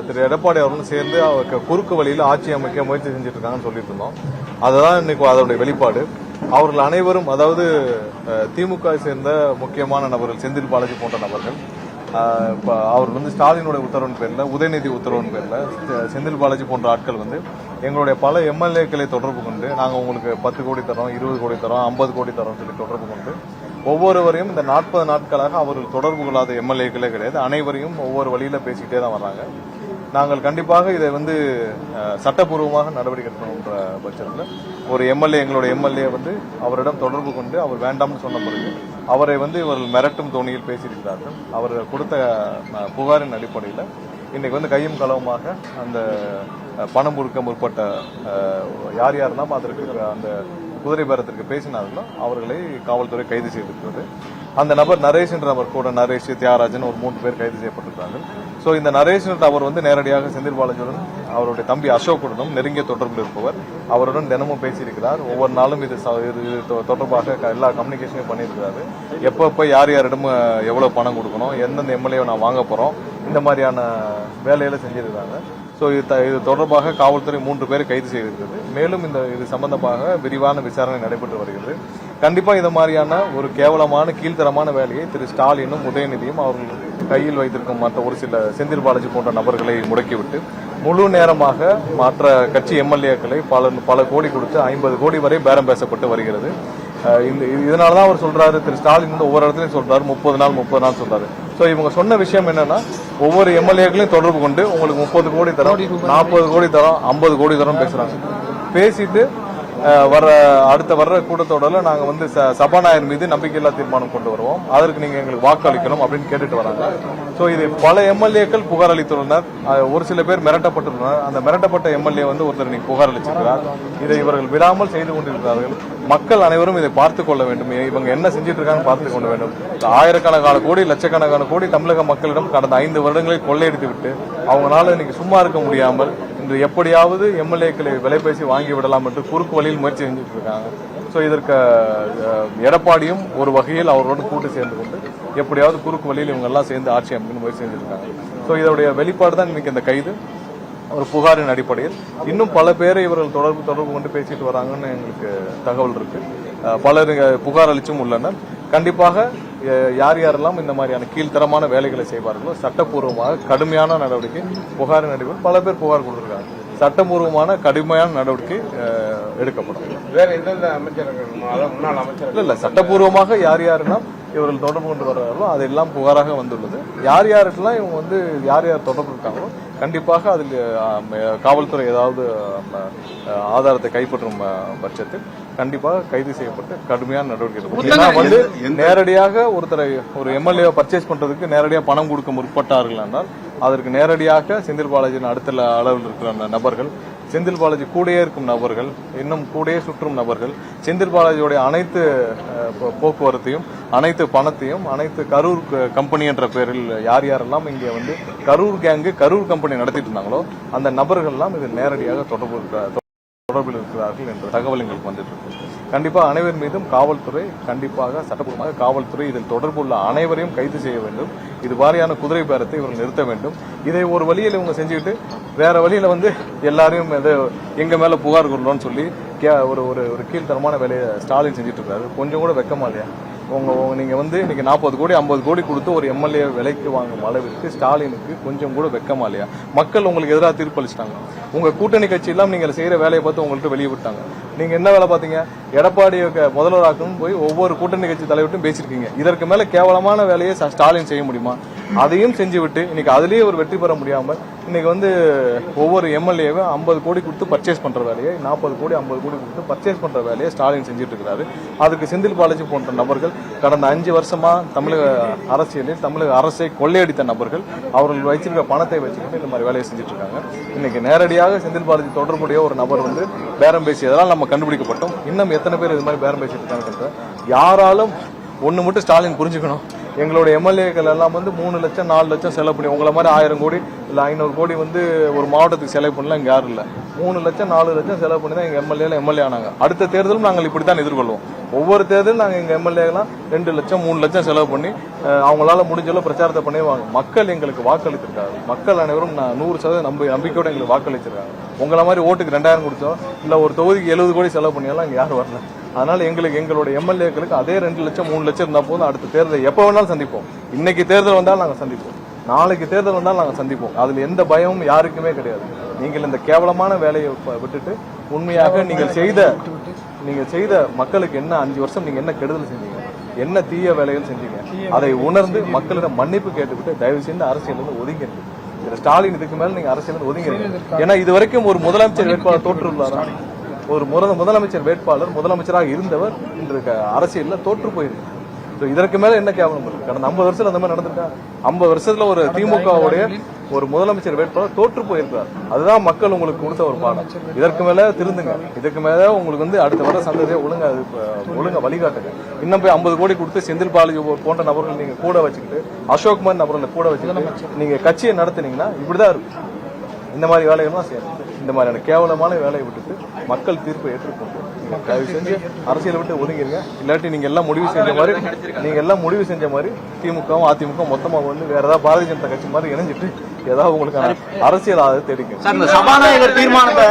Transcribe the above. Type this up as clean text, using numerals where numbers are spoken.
திரு எடப்பாடி அவர்களும் சேர்ந்து குறுக்கு வழியில் ஆட்சி அமைக்க முயற்சி செஞ்சுட்டு இருக்காங்கன்னு சொல்லிட்டு இருந்தோம். அதுதான் இன்னைக்கு அதோடைய வெளிப்பாடு. அவர்கள் அனைவரும், அதாவது திமுக சேர்ந்த முக்கியமான நபர்கள், செந்தில் பாலாஜி போன்ற நபர்கள், அவர் ஸ்டாலினுடைய உத்தரவின் பேர்ல, உதயநிதி உத்தரவின் பேர்ல செந்தில் பாலாஜி போன்ற ஆட்கள் எங்களுடைய பல எம்எல்ஏக்களை தொடர்பு கொண்டு நாங்கள் உங்களுக்கு 10 கோடி தரோம், 20 கோடி தரோம், 50 கோடி தரோம் சொல்லி தொடர்பு கொண்டு ஒவ்வொருவரையும் இந்த 40 நாட்களாக அவர்கள் தொடர்பு கொள்ளாத எம்எல்ஏக்களே கிடையாது, அனைவரையும் ஒவ்வொரு வழியில பேசிக்கிட்டே தான் வர்றாங்க. நாங்கள் கண்டிப்பாக இதை சட்டப்பூர்வமாக நடவடிக்கை எடுக்கணுன்ற பட்சத்தில் ஒரு எம்எல்ஏ, எங்களுடைய எம்எல்ஏ அவரிடம் தொடர்பு கொண்டு அவர் வேண்டாம்னு சொன்ன பிறகு அவரை இவர்கள் மிரட்டும் தோணியில் பேசியிருக்கிறார்கள். அவர் கொடுத்த புகாரின் அடிப்படையில் இன்னைக்கு கையும் களவுமாக அந்த பணம் கொடுக்க முற்பட்ட யார் யாரெல்லாம் அதற்கு அந்த குதிரை பேரத்திற்கு பேசினார்களோ அவர்களை காவல்துறை கைது செய்திருக்கிறது. அந்த நபர் நரேஷ் என்ற நபர் கூட, நரேஷ், தியாகராஜன், ஒரு 3 பேர் கைது செய்யப்பட்டிருக்கிறார்கள். ஸோ இந்த நரேஷ் என்ற அவர் நேரடியாக செந்தில் பாலாஜியுடன் அவருடைய தம்பி அசோக்குடனும் நெருங்கிய தொடர்பில் இருப்பவர். அவருடன் தினமும் பேசியிருக்கிறார். ஒவ்வொரு நாளும் இது தொடர்பாக எல்லா கம்யூனிகேஷனையும் பண்ணியிருக்கிறாரு. எப்பப்போ யார் யாரிடம் எவ்வளவு பணம் கொடுக்கணும், எந்தெந்த எம்எல்ஏ நான் வாங்க போறோம், இந்த மாதிரியான வேலையில செஞ்சிருக்காங்க. ஸோ இது தொடர்பாக காவல்துறை 3 பேரை கைது செய்திருக்கிறது. மேலும் இது சம்பந்தமாக விரிவான விசாரணை நடைபெற்று வருகிறது. கண்டிப்பா இந்த மாதிரியான ஒரு கேவலமான கீழ்த்தரமான வேலையை திரு ஸ்டாலினும் உதயநிதியும் அவர்கள் கையில் வைத்திருக்கும் மற்ற ஒரு சில செந்தில் பாலாஜி போன்ற நபர்களை முடக்கிவிட்டு முழு நேரமாக மற்ற கட்சி எம்எல்ஏக்களை பல கோடி கொடுத்து 50 கோடி வரை பேரம் பேசப்பட்டு வருகிறது. இதனாலதான் அவர் சொல்றாரு, திரு ஸ்டாலின் ஒவ்வொரு இடத்துலயும் சொல்றாரு 30 நாள் சொல்றாரு. சோ இவங்க சொன்ன விஷயம் என்னன்னா, ஒவ்வொரு எம்எல்ஏக்களையும் தொடர்பு கொண்டு உங்களுக்கு 30 கோடி தரோம், 40 கோடி தரோம், 50 கோடி தரோம் பேசுறாங்க. பேசிட்டு வர்ற கூட்டத்தொடர்ல நாங்க சபாநாயகர் மீது நம்பிக்கையில்லா தீர்மானம் கொண்டு வருவோம், அதற்கு நீங்க எங்களுக்கு வாக்களிக்கணும் அப்படின்னு கேட்டுட்டு வராங்க. சோ இது பல எம்எல்ஏக்கள் புகார் அளித்துள்ளனர். ஒரு சில பேர் மிரட்டப்பட்டுள்ளனர். அந்த மிரட்டப்பட்ட எம்எல்ஏ ஒருத்தர் இன்னைக்கு புகார் அளிச்சிருக்கிறார். இதை இவர்கள் விடாமல் செய்து கொண்டிருக்கிறார்கள். மக்கள் அனைவரும் இதை பார்த்துக் கொள்ள வேண்டும். இவங்க என்ன செஞ்சிட்டு இருக்காங்க பார்த்துக் கொள்ள வேண்டும். ஆயிரக்கணக்கான கோடி, லட்சக்கணக்கான கோடி தமிழக மக்களிடம் கடந்த 5 வருடங்களில் கொள்ளையடித்து விட்டு அவங்களால இன்னைக்கு சும்மா இருக்க முடியாமல் இன்று எப்படியாவது எம்எல்ஏக்களை விலைபேசி வாங்கி விடலாம் என்று குறுக்கு வழியில் முயற்சி செஞ்சுட்டு இருக்காங்க. சோ இதற்கு எடப்பாடியும் ஒரு வகையில் அவரோடு கூட்டு சேர்ந்து கொண்டு எப்படியாவது குறுக்கு வழியில் இவங்க எல்லாம் சேர்ந்து ஆட்சி அமைக்கணும் முயற்சி செஞ்சிருக்காங்க. சோ இதோடைய வெளிப்பாடு தான் இன்னைக்கு இந்த கைது. ஒரு புகாரின் அடிப்படையில் இன்னும் பல பேரை இவர்கள் தொடர்பு கொண்டு பேசிட்டு வராங்கன்னு எங்களுக்கு தகவல் இருக்கு. பலர் புகார் அளிச்சும் உள்ளனர். கண்டிப்பாக யார் யாரெல்லாம் இந்த மாதிரியான கீழ்த்தரமான வேலைகளை செய்வார்களோ சட்டப்பூர்வமாக கடுமையான நடவடிக்கை, புகாரின் அடிப்படையில் பல பேர் புகார் கொடுத்திருக்காங்க, சட்டப்பூர்வமான கடுமையான நடவடிக்கை எடுக்கப்படும். வேற எந்தெந்த அமைச்சர்கள், முன்னாள் அமைச்சர்கள் இல்ல, சட்டப்பூர்வமாக யார் யாரெல்லாம் இவர்கள் தொடர்பு கொண்டு வருவார்களோ அதெல்லாம் புகாராக வந்துள்ளது. யார் யாருக்கெல்லாம் இவங்க யார் யார் தொடர்பு இருக்காங்களோ கண்டிப்பாக அதில் காவல்துறை ஏதாவது ஆதாரத்தை கைப்பற்றும் பட்சத்தில் கண்டிப்பாக கைது செய்யப்பட்டு கடுமையான நடவடிக்கை எடுக்கும். ஏன்னா நேரடியாக ஒரு எம்எல்ஏ பர்ச்சேஸ் பண்றதுக்கு நேரடியாக பணம் கொடுக்க முற்பட்டார்கள் என்றால் அதற்கு நேரடியாக செந்தில் பாலாஜியின் அடுத்த அளவில் இருக்கிற நபர்கள், செந்தில் பாலாஜி கூடயே இருக்கும் நபர்கள், இன்னும் கூடயே சுற்றும் நபர்கள், செந்தில் பாலாஜியுடைய அனைத்து போக்குவரத்தையும், அனைத்து பணத்தையும், அனைத்து கரூர் கம்பெனி என்ற பெயரில் யார் யாரெல்லாம் இங்கே கரூர் கேங்கு, கரூர் கம்பெனி நடத்திட்டு இருந்தாங்களோ அந்த நபர்கள் எல்லாம் இதில் நேரடியாக தொடர்பில் இருக்கிறார்கள் என்ற தகவல் எங்களுக்கு வந்துட்டு இருக்கு. கண்டிப்பாக அனைவர் மீதும் காவல்துறை, கண்டிப்பாக சட்டப்பூர்வமாக காவல்துறை இதில் தொடர்புள்ள அனைவரையும் கைது செய்ய வேண்டும். இது வாரியான குதிரை பேரத்தை இவர்கள் நிறுத்த வேண்டும். இதை ஒரு வழியில் இவங்க செஞ்சுக்கிட்டு வேற வழியில எல்லாரையும் எங்க மேல புகார் கொடுக்கணும்னு சொல்லி ஒரு கீழ்த்தரமான வேலையை ஸ்டாலின் செஞ்சுட்டு இருக்காரு. கொஞ்சம் கூட வெக்கமா இல்லையா? நீங்க இன்னைக்கு 40 கோடி 50 கோடி கொடுத்து ஒரு எம்எல்ஏ விலைக்கு வாங்கும் அளவிற்கு ஸ்டாலினுக்கு கொஞ்சம் கூட வெக்கமா இல்லையா? மக்கள் உங்களுக்கு எதிராக தீர்ப்பளிச்சிட்டாங்க. உங்க கூட்டணி கட்சி எல்லாம் நீங்க செய்யற வேலையை பார்த்து உங்கள்கிட்ட வெளியே விட்டாங்க. நீங்க என்ன வேலை பாத்தீங்க? எடப்பாடி முதல்வராக்கணும் போய் ஒவ்வொரு கூட்டணி கட்சி தலைவர்ட்டும் பேசிருக்கீங்க. இதற்கு மேல கேவலமான வேலையை ஸ்டாலின் செய்ய முடியுமா? அதையும் செஞ்சு விட்டு இன்னைக்கு அதுலயே ஒரு வெற்றி பெற முடியாமல் இன்னைக்கு ஒவ்வொரு எம்எல்ஏவும் 50 கோடி கொடுத்து பர்ச்சேஸ் பண்ற வேலையை, 40 கோடி 50 கோடி கொடுத்து பர்ச்சேஸ் பண்ற வேலையை ஸ்டாலின் செஞ்சுட்டு இருக்காரு. அதுக்கு செந்தில் பாலாஜி போன்ற நபர்கள் கடந்த 5 வருஷமா தமிழக அரசியலில் தமிழக அரசை கொள்ளையடித்த நபர்கள், அவர்கள் வச்சிருக்க பணத்தை வச்சுக்கிட்டு இந்த மாதிரி வேலையை செஞ்சுட்டு இருக்காங்க. இன்னைக்கு நேரடியாக செந்தில் பாலாஜி தொடர்புடைய ஒரு நபர் பேரம் பேசியதெல்லாம் நம்ம கண்டுபிடிக்கப்பட்டோம். இன்னும் எத்தனை பேர் இது மாதிரி பேரம் பேசிட்டு இருக்காங்க? யாராலும் ஒண்ணு மட்டும் ஸ்டாலின் புரிஞ்சுக்கணும், எங்களுடைய எம்எல்ஏக்கள் எல்லாம் வந்து 3 லட்சம் 4 லட்சம் செலவு பண்ணி உங்களை மாதிரி 1000 கோடி இல்ல 500 கோடி வந்து ஒரு மாவட்டத்துக்கு செலவு பண்ணலாம் இங்க யாரும் இல்ல. 3 லட்சம் 4 லட்சம் செலவு பண்ணி தான் எங்க எம்எல்ஏ ஆனாங்க. அடுத்த தேர்தலும் நாங்கள் இப்படித்தான் எதிர்கொள்வோம். ஒவ்வொரு தேர்தலும் நாங்க எங்க எம்எல்ஏலாம் 2 லட்சம் 3 லட்சம் செலவு பண்ணி அவங்களால முடிஞ்சளவு பிரச்சாரத்தை பண்ணிடுவாங்க. மக்கள் எங்களுக்கு வாக்களித்திருக்காங்க. மக்கள் அனைவரும் 100% நம்பிக்கையோட எங்களுக்கு வாக்களிச்சிருக்காங்க. உங்களை மாதிரி ஓட்டுக்கு 2000 கொடுத்தோம் இல்ல ஒரு தொகுதிக்கு 70 கோடி செலவு பண்ணியாலும் இங்க யாரும் வரல. அதனால எங்களுடைய எம்எல்ஏக்களுக்கு அதே 2 லட்சம் 3 லட்சம் இருந்தா போதும். அடுத்த தேர்தல் எப்ப வேணாலும் சந்திப்போம். இன்னைக்கு தேர்தல் வந்தாலும் நாங்க சந்திப்போம், நாளைக்கு தேர்தல் வந்தாலும் நாங்க சந்திப்போம். அதுல எந்த பயமும் யாருக்குமே கிடையாது. நீங்கள் இந்த கேவலமான வேலையை விட்டுட்டு உண்மையாக நீங்கள் செய்த மக்களுக்கு என்ன 5 வருஷம் நீங்க என்ன கெடுதல் செஞ்சீங்க, என்ன தீய வேலைகள் செஞ்சீங்க, அதை உணர்ந்து மக்களிடம் மன்னிப்பு கேட்டுவிட்டு தயவு செய்து அரசியல் ஒதுங்கிருக்கு. ஸ்டாலின் இதுக்கு மேல நீங்க அரசியல் ஒதுங்கிருக்கு. ஏன்னா இது வரைக்கும் ஒரு முதலமைச்சர் வேட்பாளர் தோற்றுள்ளாரா? ஒரு முதலமைச்சர் வேட்பாளர் முதலமைச்சராக இருந்தவர் இன்று அரசியல்ல தோற்று போயிருக்கு. இதற்கு மேல என்ன கேவலம் இருக்கு? கடந்த 50 வருஷத்துல அந்த மாதிரி நடந்திருக்கா? 50 வருஷத்துல ஒரு திமுகவுடைய ஒரு முதலமைச்சர் வேட்பாளர் தோற்று போயிருக்கார். அதுதான் மக்கள் உங்களுக்கு கொடுத்த ஒரு பாடம். இதற்கு மேல திருந்துங்க. இதுக்கு மேல உங்களுக்கு வந்து அடுத்த வர சந்ததியை ஒழுங்கா வழிகாட்டுங்க. இன்னும் போய் 50 கோடி கொடுத்து செந்தில் பாலாஜி போன்ற நபர்கள் நீங்க கூட வச்சுக்கிட்டு, அசோக்குமார் நபர்களை கூட வச்சுக்கிட்டு நீங்க கட்சியை நடத்துனீங்கன்னா இப்படிதான் இருக்கும். இந்த மாதிரி வேலைகள்லாம் செய்யணும். இந்த மாதிரியான கேவலமான வேலையை விட்டுட்டு மக்கள் தீர்ப்பை ஏற்றுக்கொண்டு தயவு செஞ்சு அரசியலை விட்டு ஒதுங்கிருங்க. இல்லாட்டி நீங்க எல்லாம் முடிவு செஞ்ச மாதிரி திமுகவும் அதிமுகவும் மொத்தமா வந்து வேற ஏதாவது பாரதிய ஜனதா கட்சி மாதிரி இணைஞ்சிட்டு ஏதாவது உங்களுக்கு அரசியல் ஆதரவு தெரிவிக்கும். சபாநாயகர் தீர்மானத்தை